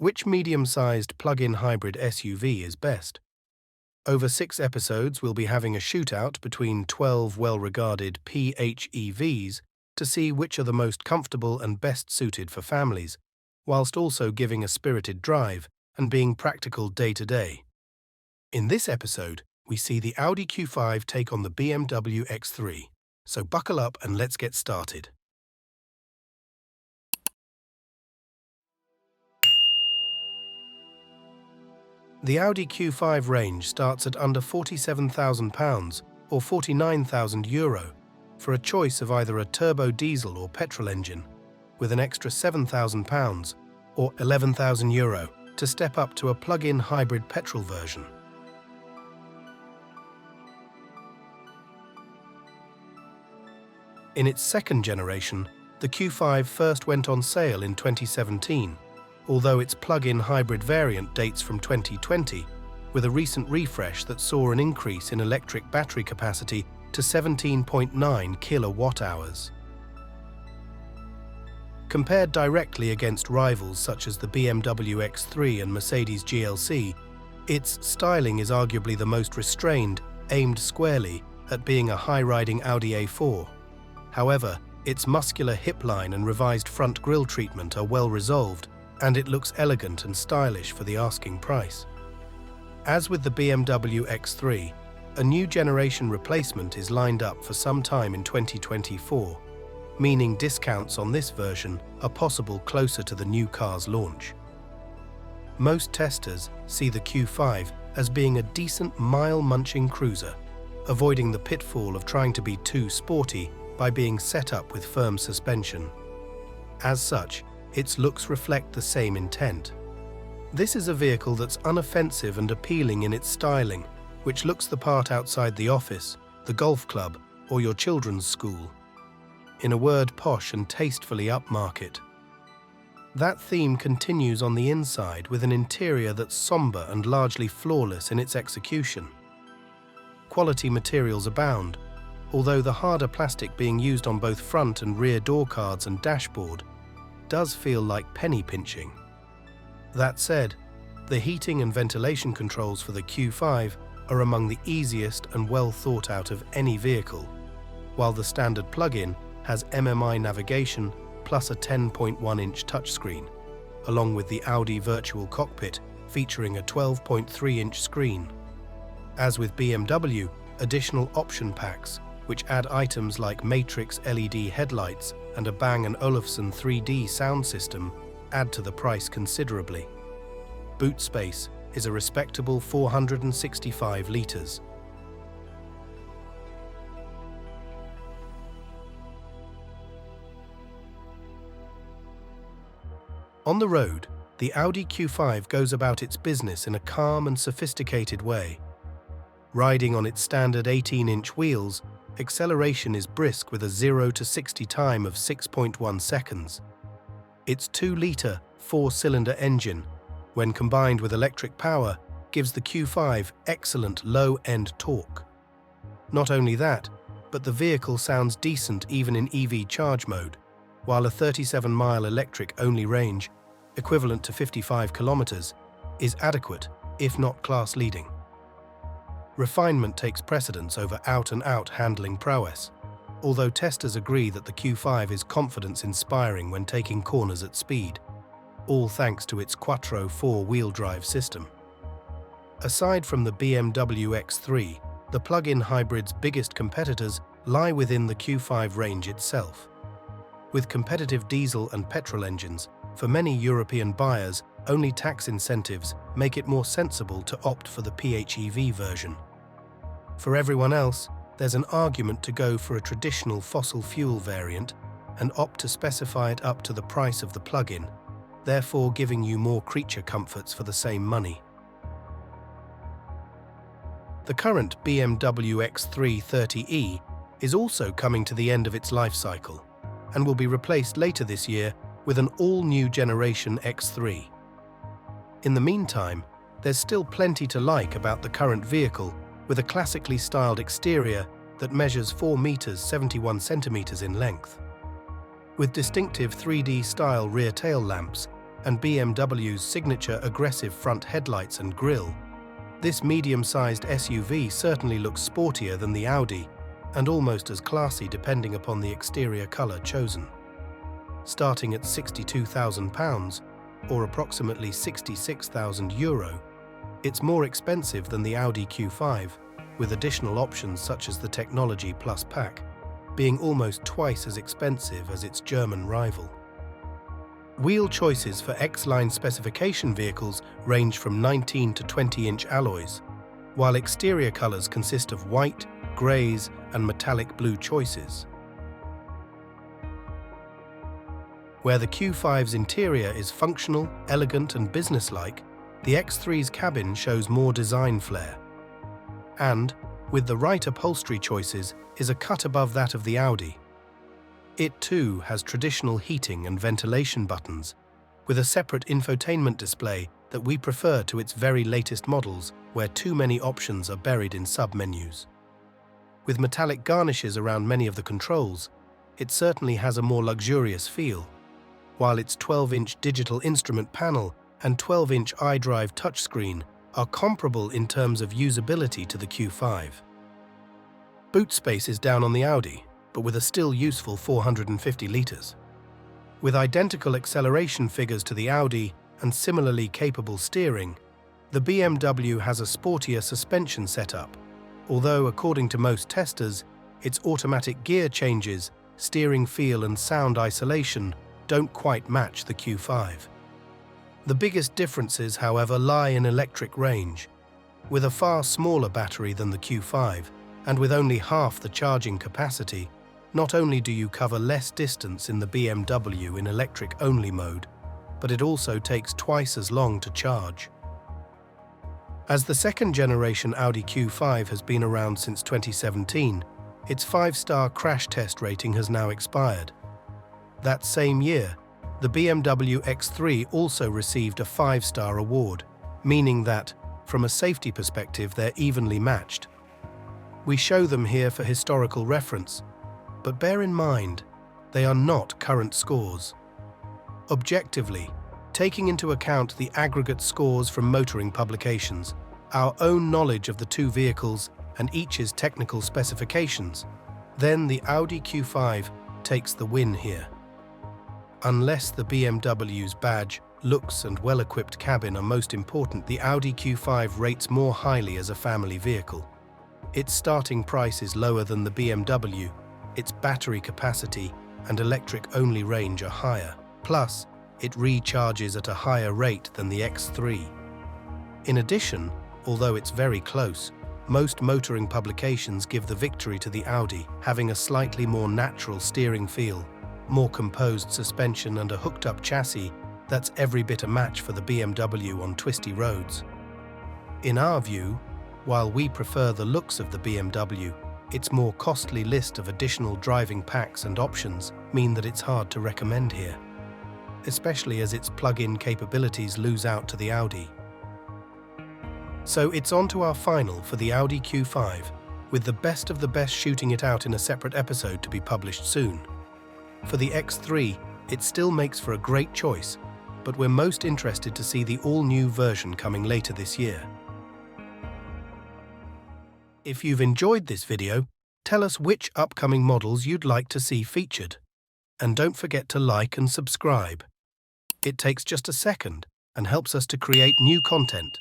Which medium-sized plug-in hybrid SUV is best? Over 6 episodes, we'll be having a shootout between 12 well-regarded PHEVs to see which are the most comfortable and best suited for families, whilst also giving a spirited drive and being practical day-to-day. In this episode, we see the Audi Q5 take on the BMW X3, so buckle up and let's get started. The Audi Q5 range starts at under £47,000 or €49,000 for a choice of either a turbo diesel or petrol engine, with an extra £7,000 or €11,000 to step up to a plug-in hybrid petrol version. In its second generation, the Q5 first went on sale in 2017, although its plug-in hybrid variant dates from 2020, with a recent refresh that saw an increase in electric battery capacity to 17.9 kilowatt-hours. Compared directly against rivals such as the BMW X3 and Mercedes GLC, its styling is arguably the most restrained, aimed squarely at being a high-riding Audi A4. However, its muscular hip line and revised front grille treatment are well resolved, and it looks elegant and stylish for the asking price. As with the BMW X3, a new generation replacement is lined up for some time in 2024, meaning discounts on this version are possible closer to the new car's launch. Most testers see the Q5 as being a decent mile-munching cruiser, avoiding the pitfall of trying to be too sporty by being set up with firm suspension. As such, its looks reflect the same intent. This is a vehicle that's unoffensive and appealing in its styling, which looks the part outside the office, the golf club, or your children's school. In a word, posh and tastefully upmarket. That theme continues on the inside with an interior that's somber and largely flawless in its execution. Quality materials abound, although the harder plastic being used on both front and rear door cards and dashboard does feel like penny pinching. That said, the heating and ventilation controls for the Q5 are among the easiest and well thought out of any vehicle, while the standard plug-in has MMI navigation plus a 10.1-inch touchscreen, along with the Audi Virtual Cockpit featuring a 12.3-inch screen. As with BMW, additional option packs, which add items like Matrix LED headlights and a Bang & Olufsen 3D sound system, add to the price considerably. Boot space is a respectable 465 litres. On the road, the Audi Q5 goes about its business in a calm and sophisticated way. Riding on its standard 18-inch wheels, acceleration is brisk with a 0 to 60 time of 6.1 seconds. Its 2-litre, 4-cylinder engine, when combined with electric power, gives the Q5 excellent low-end torque. Not only that, but the vehicle sounds decent even in EV charge mode, while a 37-mile electric-only range, equivalent to 55 kilometers, is adequate, if not class-leading. Refinement takes precedence over out-and-out handling prowess, although testers agree that the Q5 is confidence-inspiring when taking corners at speed, all thanks to its Quattro 4-wheel drive system. Aside from the BMW X3, the plug-in hybrid's biggest competitors lie within the Q5 range itself. With competitive diesel and petrol engines, for many European buyers, only tax incentives make it more sensible to opt for the PHEV version. For everyone else, there's an argument to go for a traditional fossil fuel variant and opt to specify it up to the price of the plug-in, therefore giving you more creature comforts for the same money. The current BMW X3 30e is also coming to the end of its life cycle and will be replaced later this year with an all-new generation X3. In the meantime, there's still plenty to like about the current vehicle, with a classically styled exterior that measures 4 meters 71 centimeters in length. With distinctive 3D style rear tail lamps, and BMW's signature aggressive front headlights and grille, this medium-sized SUV certainly looks sportier than the Audi and almost as classy depending upon the exterior color chosen. Starting at £62,000, or approximately €66,000, it's more expensive than the Audi Q5, with additional options such as the Technology Plus pack, being almost twice as expensive as its German rival. Wheel choices for X-Line specification vehicles range from 19 to 20-inch alloys, while exterior colors consist of white, greys, and metallic blue choices. Where the Q5's interior is functional, elegant, and businesslike, the X3's cabin shows more design flair. And, with the right upholstery choices, is a cut above that of the Audi. It too has traditional heating and ventilation buttons, with a separate infotainment display that we prefer to its very latest models where too many options are buried in sub-menus. With metallic garnishes around many of the controls, it certainly has a more luxurious feel, while its 12-inch digital instrument panel and 12-inch iDrive touchscreen are comparable in terms of usability to the Q5. Boot space is down on the Audi, but with a still useful 450 litres. With identical acceleration figures to the Audi and similarly capable steering, the BMW has a sportier suspension setup, although according to most testers, its automatic gear changes, steering feel and sound isolation don't quite match the Q5. The biggest differences, however, lie in electric range. With a far smaller battery than the Q5, and with only half the charging capacity, not only do you cover less distance in the BMW in electric-only mode, but it also takes twice as long to charge. As the second-generation Audi Q5 has been around since 2017, its 5-star crash test rating has now expired. That same year, the BMW X3 also received a 5-star award, meaning that, from a safety perspective, they're evenly matched. We show them here for historical reference, but bear in mind, they are not current scores. Objectively, taking into account the aggregate scores from motoring publications, our own knowledge of the two vehicles and each's technical specifications, then the Audi Q5 takes the win here. Unless the BMW's badge, looks and well-equipped cabin are most important, the Audi Q5 rates more highly as a family vehicle. Its starting price is lower than the BMW, its battery capacity and electric-only range are higher. Plus, it recharges at a higher rate than the X3. In addition, although it's very close, most motoring publications give the victory to the Audi, having a slightly more natural steering feel, more composed suspension and a hooked-up chassis that's every bit a match for the BMW on twisty roads. In our view, while we prefer the looks of the BMW, its more costly list of additional driving packs and options mean that it's hard to recommend here, especially as its plug-in capabilities lose out to the Audi. So it's on to our final for the Audi Q5, with the best of the best shooting it out in a separate episode to be published soon. For the X3, it still makes for a great choice, but we're most interested to see the all-new version coming later this year. If you've enjoyed this video, tell us which upcoming models you'd like to see featured. And don't forget to like and subscribe. It takes just a second and helps us to create new content.